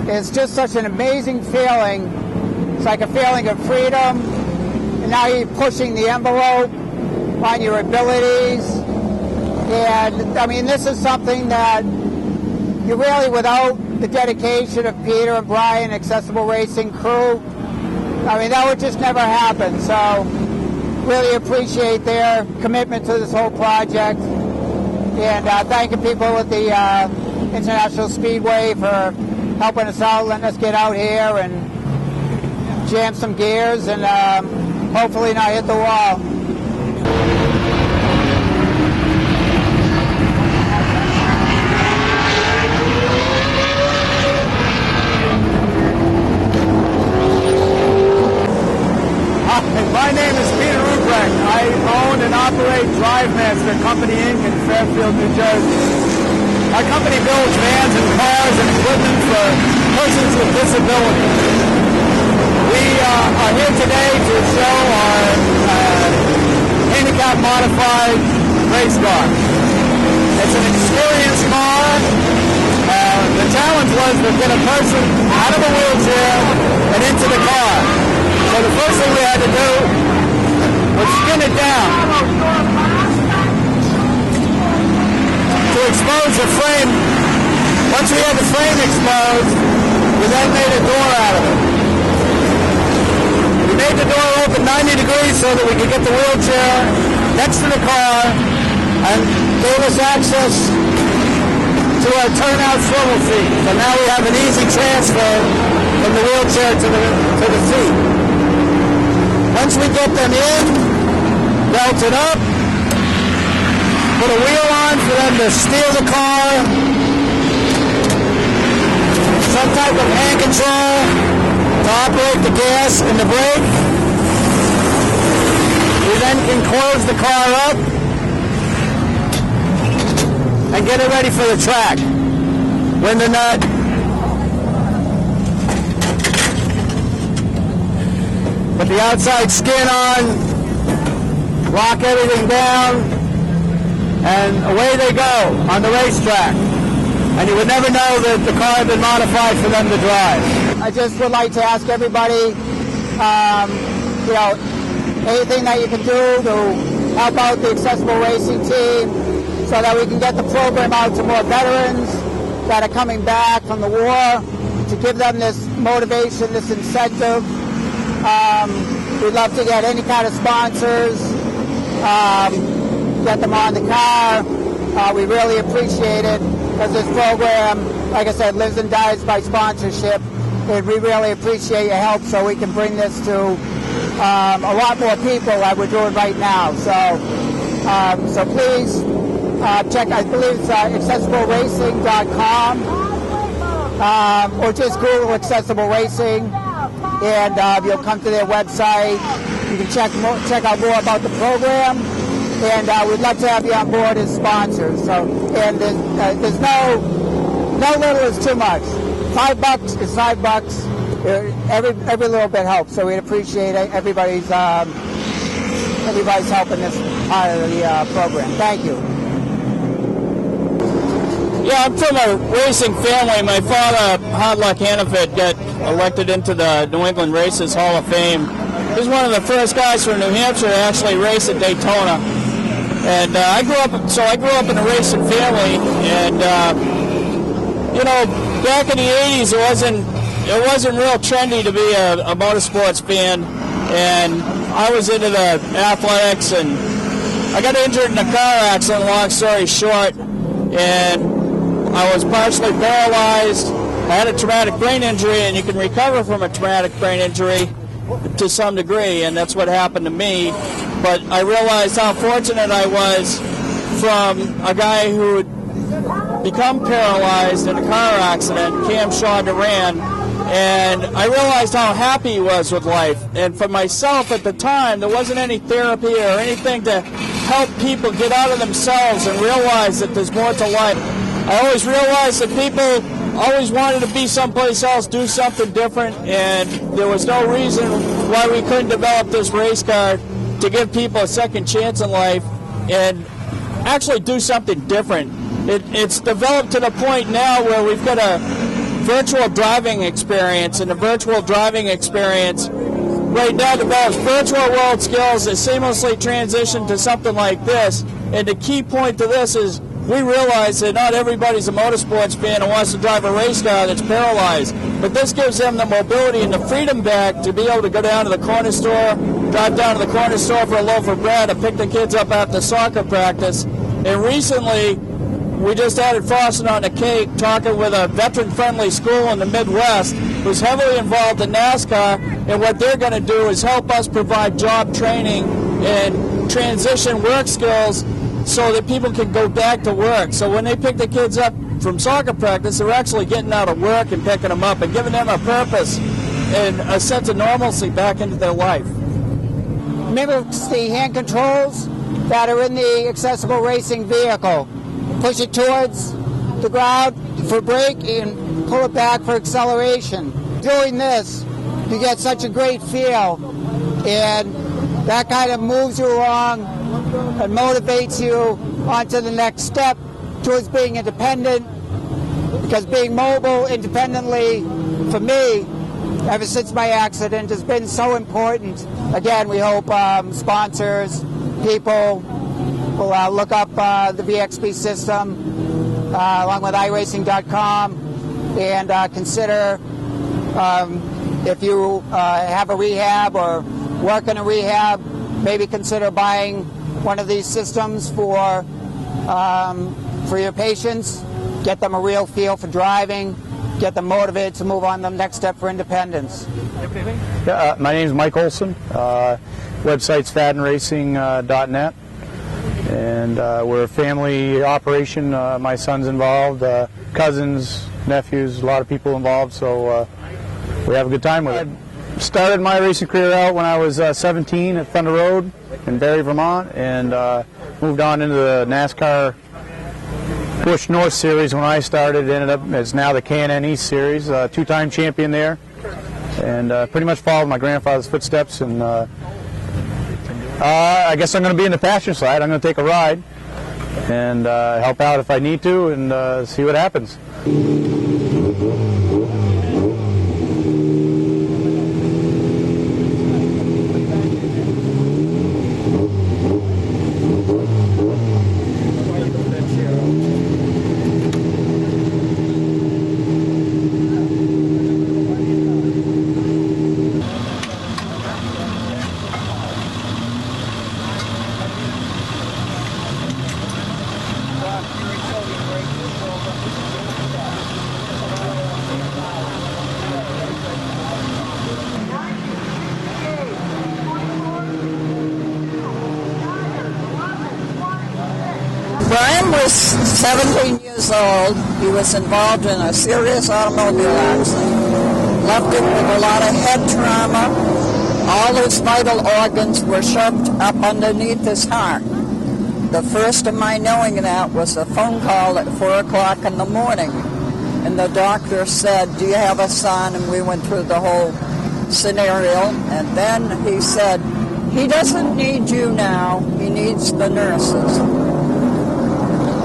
It's just such an amazing feeling. It's like a feeling of freedom, and now you're pushing the envelope on your abilities. And I mean, this is something that you really, without the dedication of Peter and Brian, Accessible Racing crew, I mean, that would just never happen. So really appreciate their commitment to this whole project, and thanking people at the International Speedway for helping us out, letting us get out here and jam some gears and hopefully not hit the wall. My name is Peter Ruprecht. I own and operate DriveMaster Company Inc. in Fairfield, New Jersey. Our company builds vans and cars and equipment for persons with disabilities. We are here today to show our handicap modified race car. It's an experience car. The challenge was to get a person out of a wheelchair and into the car. So the first thing we had to do was spin it down to expose the frame. Once we had the frame exposed, we then made a door out of it. We made the door open 90 degrees so that we could get the wheelchair next to the car and gave us access to our turnout swivel seat. So now we have an easy transfer from the wheelchair to the seat. Once we get them in, belt it up, put a wheel on for them to steer the car, some type of hand control to operate the gas and the brake. We then can close the car up and get it ready for the track. Window nut. Put the outside skin on, lock everything down, and away they go on the racetrack. And you would never know that the car had been modified for them to drive. I just would like to ask everybody, anything that you can do to help out the Accessible Racing team so that we can get the program out to more veterans that are coming back from the war, to give them this motivation, this incentive. We'd love to get any kind of sponsors, get them on the car. We really appreciate it because this program, like I said, lives and dies by sponsorship. And we really appreciate your help so we can bring this to a lot more people like we're doing right now. So please check, I believe it's accessibleracing.com, or just Google Accessible Racing. And you'll come to their website. You can check out more about the program, and we'd love to have you on board as sponsors. So, and there's no little is too much. $5 is $5. Every little bit helps. So we'd appreciate everybody's helping this part of the program. Thank you. Yeah, I'm from a racing family. My father, Hard Luck Hannaford, got elected into the New England Races Hall of Fame. He was one of the first guys from New Hampshire to actually race at Daytona. And I grew up in a racing family. And back in the '80s, it wasn't real trendy to be a motorsports fan. And I was into the athletics, and I got injured in a car accident. Long story short, and I was partially paralyzed. I had a traumatic brain injury, and you can recover from a traumatic brain injury to some degree, and that's what happened to me. But I realized how fortunate I was from a guy who had become paralyzed in a car accident, Cam Shaw Duran, and I realized how happy he was with life. And for myself at the time, there wasn't any therapy or anything to help people get out of themselves and realize that there's more to life. I always realized that people always wanted to be someplace else, do something different, and there was no reason why we couldn't develop this race car to give people a second chance in life and actually do something different. It's developed to the point now where we've got a virtual driving experience, and the virtual driving experience right now develops virtual world skills that seamlessly transition to something like this. And the key point to this is we realize that not everybody's a motorsports fan and wants to drive a race car that's paralyzed, but this gives them the mobility and the freedom back to be able to go down to the corner store, drive down to the corner store for a loaf of bread, or pick the kids up after soccer practice. And recently, we just added frosting on the cake, talking with a veteran-friendly school in the Midwest who's heavily involved in NASCAR, and what they're going to do is help us provide job training and transition work skills so that people can go back to work. So when they pick the kids up from soccer practice, they're actually getting out of work and picking them up and giving them a purpose and a sense of normalcy back into their life. Mimics the hand controls that are in the accessible racing vehicle. Push it towards the ground for brake and pull it back for acceleration. Doing this, you get such a great feel, and that kind of moves you along and motivates you onto the next step towards being independent, because being mobile independently for me ever since my accident has been so important. Again, we hope sponsors, people will look up the VXP system along with iRacing.com and consider if you have a rehab or work in a rehab, maybe consider buying one of these systems for your patients, get them a real feel for driving, get them motivated to move on to the next step for independence. Yeah, my name is Mike Olson. Website's faddenracing.net. And we're a family operation. My son's involved, cousins, nephews, a lot of people involved, so we have a good time with it. I started my racing career out when I was 17 at Thunder Road in Barrie, Vermont, and moved on into the NASCAR Busch North Series when I started. Ended up as now the K&N East Series, two-time champion there, and pretty much followed my grandfather's footsteps. And I guess I'm going to be in the passenger side. I'm going to take a ride and help out if I need to, and see what happens. Brian was 17 years old. He was involved in a serious automobile accident. Left him with a lot of head trauma. All his vital organs were shoved up underneath his heart. The first of my knowing that was a phone call at 4 o'clock in the morning. And the doctor said, "Do you have a son?" And we went through the whole scenario. And then he said, "He doesn't need you now. He needs the nurses."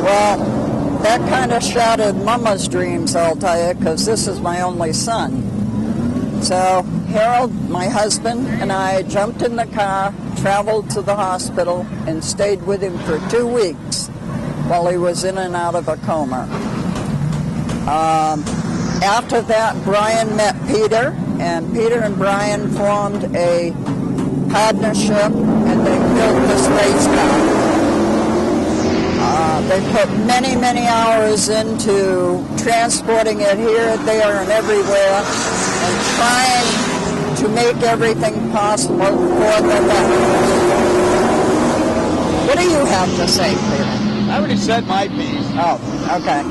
Well, that kind of shattered Mama's dreams, I'll tell you, because this is my only son. So Harold, my husband, and I jumped in the car, traveled to the hospital, and stayed with him for 2 weeks while he was in and out of a coma. After that, Brian met Peter, and Peter and Brian formed a partnership, and they built this race car. They put many, many hours into transporting it here, there, and everywhere, and trying to make everything possible for the veterans. What do you have to say, Peter? I already said my piece. Oh, okay.